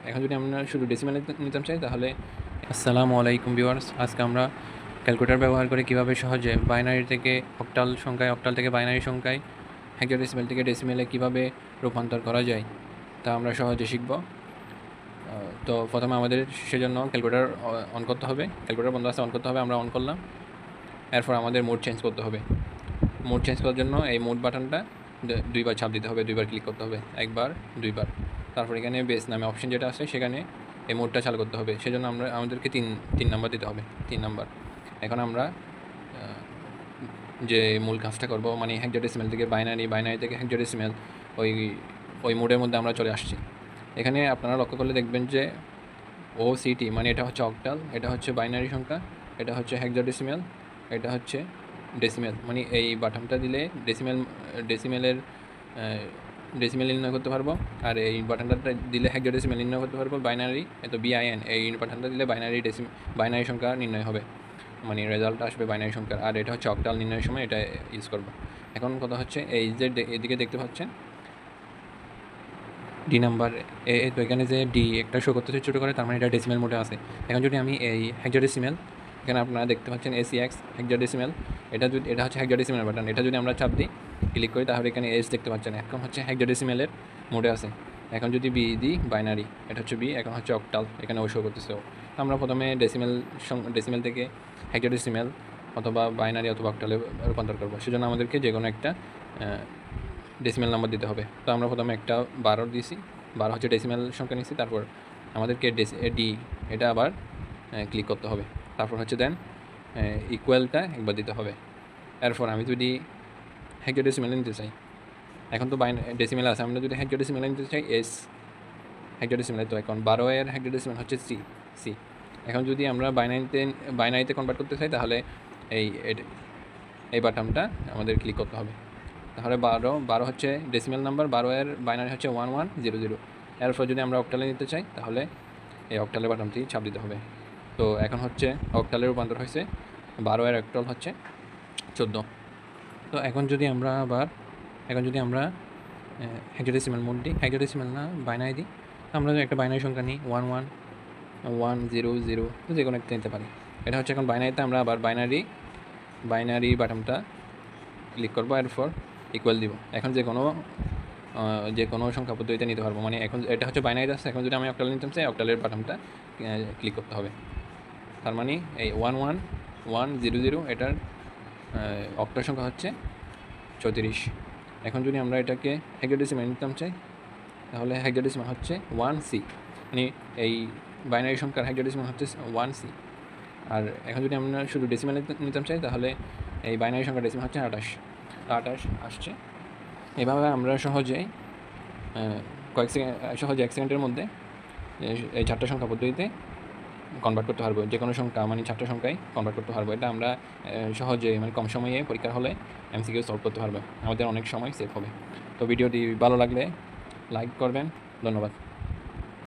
এখন যদি আমরা শুধু ডেসিমেলে নিতাম চাই তাহলে আসসালামু আলাইকুম ভিউয়ার্স, আজকে আমরা ক্যালকুলেটর ব্যবহার করে কীভাবে সহজে বাইনারি থেকে অক্টাল সংখ্যায়, অক্টাল থেকে বাইনারি সংখ্যায়, হেক্সাডেসিমেল থেকে ডেসিমেলে কীভাবে রূপান্তর করা যায় তা আমরা সহজে শিখব। তো প্রথমে আমাদের সেজন্য ক্যালকুলেটর অন করতে হবে। ক্যালকুলেটর বন্ধ আছে, অন করতে হবে। আমরা অন করলাম। এরপর আমাদের মোড চেঞ্জ করতে হবে। মোড চেঞ্জ করার জন্য এই মোড বাটনটা দুইবার চাপ দিতে হবে, দুইবার ক্লিক করতে হবে, একবার দুইবার। তারপর এখানে বেস নামে অপশন যেটা আছে সেখানে এই মোডটা চালু করতে হবে। সেজন্য আমাদেরকে তিন নাম্বার দিতে হবে, 3 নাম্বার। এখন আমরা যে মূল কাজটা করব, মানে হেক্সাডেসিমেল থেকে বাইনারি, বাইনারি থেকে হেক্সাডেসিমেল, ওই মোডের মধ্যে আমরা চলে আসছি। এখানে আপনারা লক্ষ্য করলে দেখবেন যে OCT মানে এটা হচ্ছে অক্টাল, এটা হচ্ছে বাইনারি সংখ্যা, এটা হচ্ছে হেক্সাডেসিমেল, এটা হচ্ছে ডেসিমেল। মানে এই বাটনটা দিলে ডেসিমেল নির্ণয় করতে পারবো, আর এই বাটনটা দিলে হেক্সাডেসিমেল নির্ণয় করতে পারবো। বাইনারি BIN, এই বাটনটা দিলে বাইনারি সংখ্যা নির্ণয় হবে, মানে রেজাল্ট আসবে বাইনারি সংখ্যার। আর এটা হচ্ছে অক্টাল নির্ণয়ের সময় এটা ইউজ করবো। এখন কথা হচ্ছে এই যে এদিকে দেখতে পাচ্ছেন ডি নাম্বার, তো এখানে যে ডি একটা শো করতেছে ছোটো করে, তার মানে এটা ডেসিমেল মোডে আছে। এখন যদি আমি এই হেক্সাডেসিমেল, এখানে আপনারা দেখতে পাচ্ছেন ACX হেক্সাডেসিমেল, এটা হচ্ছে হেক্সাডেসিমেল বাটন। এটা যদি আমরা চাপ দিই, ক্লিক করি, তাহলে এখানে এস দেখতে পাচ্ছেন, এখন হচ্ছে হেক্সাডেসিমেলের মোডে আছে। এখন যদি বি দিই, বাইনারি, এটা হচ্ছে বি, এখন হচ্ছে অক্টাল, এখানে ও শো করতেছে। আমরা প্রথমে ডেসিমেল থেকে হেক্সাডেসিমেল অথবা বাইনারি অথবা অক্টালে রূপান্তর করবো। সেজন্য আমাদেরকে যে কোনো একটা ডেসিমেল নাম্বার দিতে হবে। তো আমরা প্রথমে একটা 12 দিয়েছি, 12 হচ্ছে ডেসিমেল সংখ্যা নিচ্ছি। তারপর আমাদেরকে ডি এটা আবার ক্লিক করতে হবে। তারপর হচ্ছে দেন ইকুয়ালটা একবার দিতে হবে। এরপর আমি যদি হেক্সাডেসিমেলে নিতে চাই, এখন তো ডেসিমেল আছে, আমরা যদি হেক্সাডেসিমেলে নিতে চাই হেক্সাডেসিমেলে, তো এখন 12 এর হেক্সাডেসিমেল হচ্ছে সি। এখন যদি আমরা বাইনারিতে কনভার্ট করতে চাই, তাহলে এই বাটনটা আমাদের ক্লিক করতে হবে। তাহলে 12 হচ্ছে ডেসিমেল নাম্বার, 12 এর বাইনারি হচ্ছে 1100। এরপর যদি আমরা অক্টালে নিতে চাই, তাহলে এই অক্টালের বাটনটি চাপ দিতে হবে। তো এখন হচ্ছে অক্টালের রূপান্তর হয়েছে, 12 এর অক্টাল হচ্ছে 14। তো এখন যদি আমরা হেক্সাডেসিমেল মোড দিই, হেক্সাডেসিমেল না বাইনারি দিই, আমরা একটা বাইনারি সংখ্যা নিই 11100, তো যে কোনো একটা নিতে পারি। এটা হচ্ছে এখন বাইনারিতে, আমরা আবার বাইনারি বাটনটা ক্লিক করবো, এরপর ইকুয়াল দিব। এখন যে কোনো সংখ্যা পদ্ধতিতে নিতে পারবো, মানে এখন এটা হচ্ছে বাইনারি আছে। এখন যদি আমি অক্টাল নিতে চাই, অক্টালের বাটনটা ক্লিক করতে হবে। তার মানে এই 11100 এটার অক্টাল সংখ্যা হচ্ছে 34। এখন যদি আমরা এটাকে হেক্সাডেসিমেল নিতে চাই, তাহলে হেক্সাডেসিমেল হচ্ছে 1C, মানে এই বাইনারি সংখ্যার হেক্সাডেসিমেল হচ্ছে 1C। আর এখন যদি আমরা শুধু ডেসিমেল নিতে চাই, তাহলে এই বাইনারি সংখ্যার ডেসিমেল হচ্ছে 28 আসছে। এভাবে আমরা সহজে এক সেকেন্ডের মধ্যে এই 4টা সংখ্যা পদ্ধতিতে কনভার্ট করতে পারবো। যে কোনো সংখ্যা, মানে 4টা সংখ্যায় কনভার্ট করতে পারবো। এটা আমরা সহজে, মানে কম সময়ে পরীক্ষার হলে MCQ সলভ করতে পারবো। আমাদের অনেক সময় সেভ হবে। তো ভিডিওটি ভালো লাগলে লাইক করবেন। ধন্যবাদ।